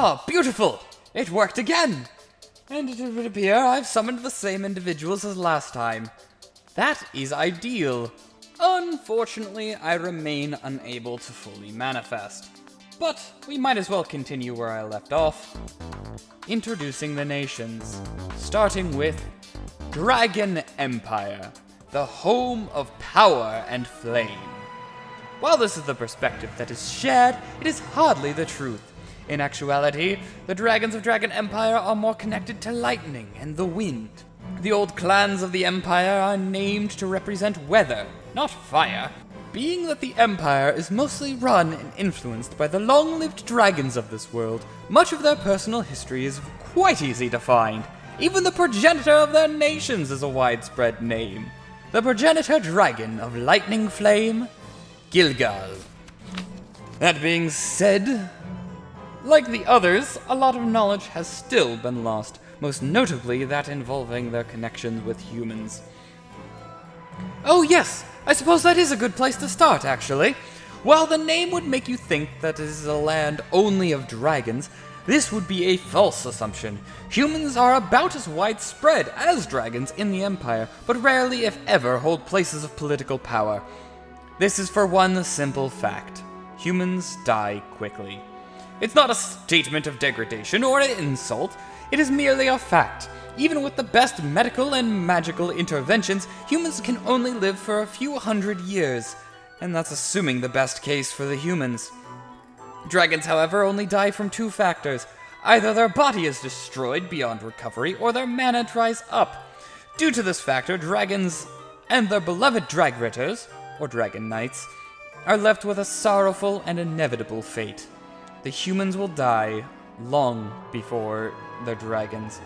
Ah, beautiful! It worked again! And it would appear I've summoned the same individuals as last time. That is ideal. Unfortunately, I remain unable to fully manifest. But we might as well continue where I left off. Introducing the nations, starting with Dragon Empire, the home of power and flame. While this is the perspective that is shared, it is hardly the truth. In actuality, the dragons of Dragon Empire are more connected to lightning and the wind. The old clans of the Empire are named to represent weather, not fire, being that the Empire is mostly run and influenced by the long-lived dragons of this world. Much of their personal history is quite easy to find. Even the progenitor of their nations is a widespread name. The progenitor dragon of lightning flame, Gilgal. That being said, like the others, a lot of knowledge has still been lost, most notably that involving their connections with humans. Oh yes, I suppose that is a good place to start, actually. While the name would make you think that it is a land only of dragons, this would be a false assumption. Humans are about as widespread as dragons in the Empire, but rarely, if ever, hold places of political power. This is for one simple fact. Humans die quickly. It's not a statement of degradation or an insult, it is merely a fact. Even with the best medical and magical interventions, humans can only live for a few hundred years, and that's assuming the best case for the humans. Dragons, however, only die from two factors. Either their body is destroyed beyond recovery, or their mana dries up. Due to this factor, dragons and their beloved dragritters, or dragon knights, are left with a sorrowful and inevitable fate. The humans will die long before the dragons,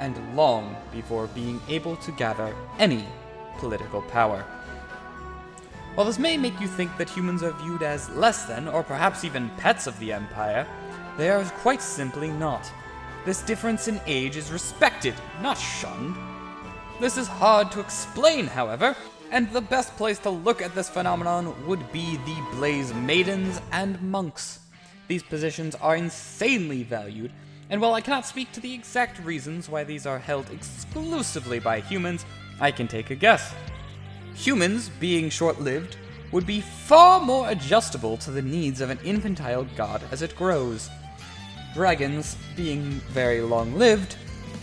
and long before being able to gather any political power. While this may make you think that humans are viewed as less than, or perhaps even pets of the Empire, they are quite simply not. This difference in age is respected, not shunned. This is hard to explain, however, and the best place to look at this phenomenon would be the Blaze Maidens and Monks. These positions are insanely valued, and while I cannot speak to the exact reasons why these are held exclusively by humans, I can take a guess. Humans, being short-lived, would be far more adjustable to the needs of an infantile god as it grows. Dragons, being very long-lived,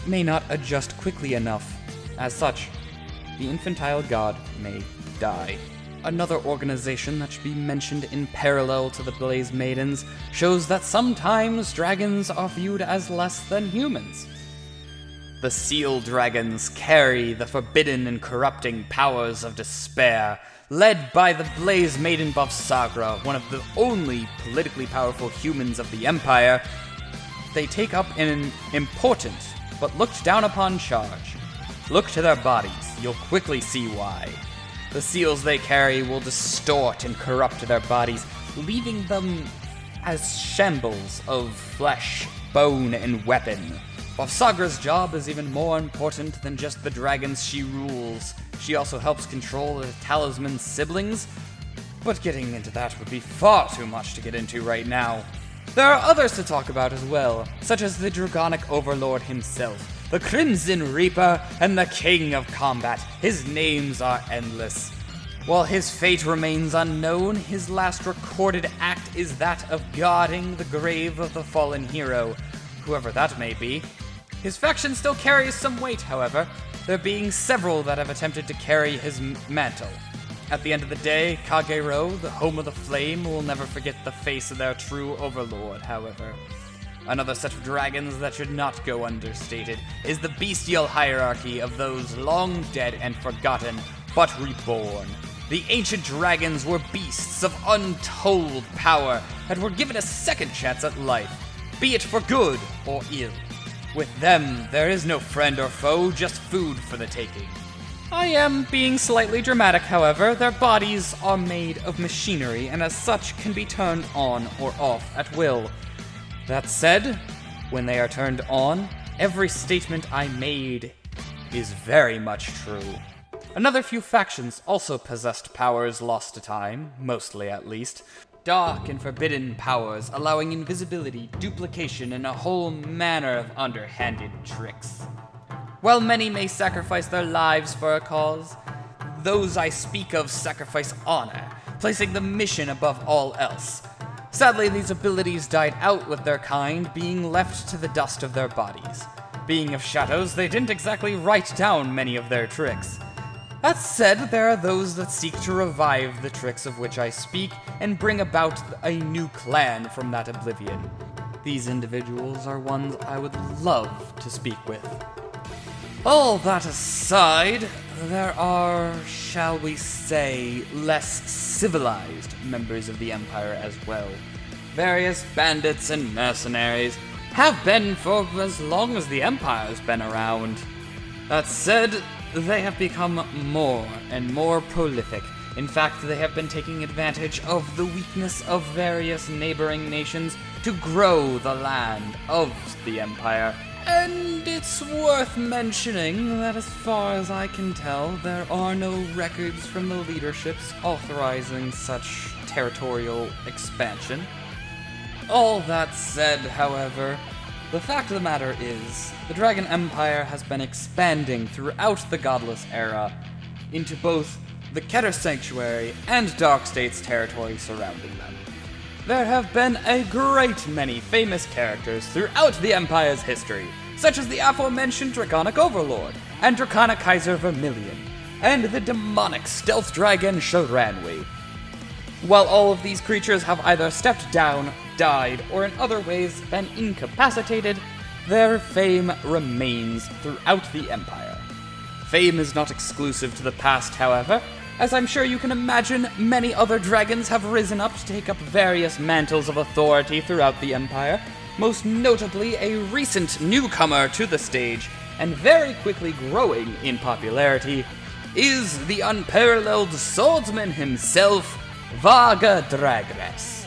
may not adjust quickly enough. As such, the infantile god may die. Another organization that should be mentioned in parallel to the Blaze Maidens shows that sometimes dragons are viewed as less than humans. The Seal Dragons carry the forbidden and corrupting powers of despair, led by the Blaze Maiden Bavsagra, one of the only politically powerful humans of the Empire. They take up an important but looked down upon charge. Look to their bodies, you'll quickly see why. The seals they carry will distort and corrupt their bodies, leaving them as shambles of flesh, bone, and weapon. Bavsagra's job is even more important than just the dragons she rules. She also helps control the talisman's siblings, but getting into that would be far too much to get into right now. There are others to talk about as well, such as the Dragonic Overlord himself, the Crimson Reaper, and the King of Combat. His names are endless. While his fate remains unknown, his last recorded act is that of guarding the grave of the fallen hero, whoever that may be. His faction still carries some weight, however, there being several that have attempted to carry his mantle. At the end of the day, Kagero, the home of the flame, will never forget the face of their true overlord, however. Another set of dragons that should not go understated is the bestial hierarchy of those long dead and forgotten, but reborn. The ancient dragons were beasts of untold power that were given a second chance at life, be it for good or ill. With them, there is no friend or foe, just food for the taking. I am being slightly dramatic, however. Their bodies are made of machinery and as such can be turned on or off at will. That said, when they are turned on, every statement I made is very much true. Another few factions also possessed powers lost to time, mostly at least. dark and forbidden powers, allowing invisibility, duplication, and a whole manner of underhanded tricks. While many may sacrifice their lives for a cause, those I speak of sacrifice honor, placing the mission above all else. Sadly, these abilities died out with their kind being left to the dust of their bodies. Being of shadows, they didn't exactly write down many of their tricks. That said, there are those that seek to revive the tricks of which I speak and bring about a new clan from that oblivion. These individuals are ones I would love to speak with. All that aside, there are, shall we say, less civilized members of the Empire as well. Various bandits and mercenaries have been for as long as the Empire's been around. That said, they have become more and more prolific. In fact, they have been taking advantage of the weakness of various neighboring nations to grow the land of the Empire. And it's worth mentioning that as far as I can tell, there are no records from the leaderships authorizing such territorial expansion. All that said, however, the fact of the matter is, the Dragon Empire has been expanding throughout the Godless era into both the Keter Sanctuary and Darkstate's territory surrounding them. There have been a great many famous characters throughout the Empire's history, such as the aforementioned Draconic Overlord, and Draconic Kaiser Vermilion, and the demonic stealth dragon Sharanwi. While all of these creatures have either stepped down, died, or in other ways been incapacitated, their fame remains throughout the Empire. Fame is not exclusive to the past, however, as I'm sure you can imagine, many other dragons have risen up to take up various mantles of authority throughout the Empire, most notably a recent newcomer to the stage, and very quickly growing in popularity, is the unparalleled swordsman himself, Varga Dragres.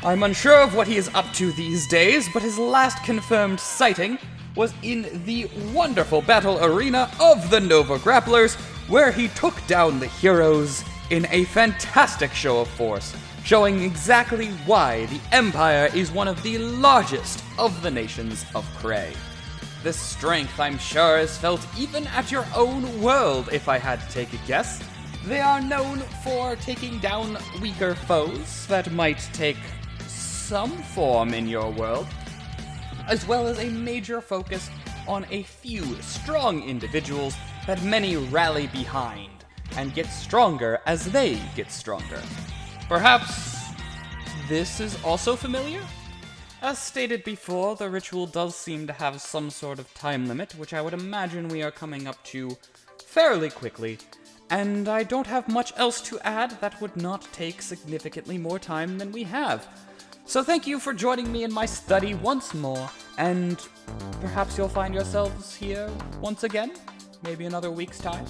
I'm unsure of what he is up to these days, but his last confirmed sighting was in the wonderful battle arena of the Nova Grapplers, where he took down the heroes in a fantastic show of force, showing exactly why the Empire is one of the largest of the nations of Krei. This strength, I'm sure, is felt even at your own world, if I had to take a guess. They are known for taking down weaker foes that might take some form in your world, as well as a major focus on a few strong individuals that many rally behind and get stronger as they get stronger. Perhaps this is also familiar? As stated before, the ritual does seem to have some sort of time limit, which I would imagine we are coming up to fairly quickly, and I don't have much else to add that would not take significantly more time than we have. So thank you for joining me in my study once more, and perhaps you'll find yourselves here once again, maybe another week's time.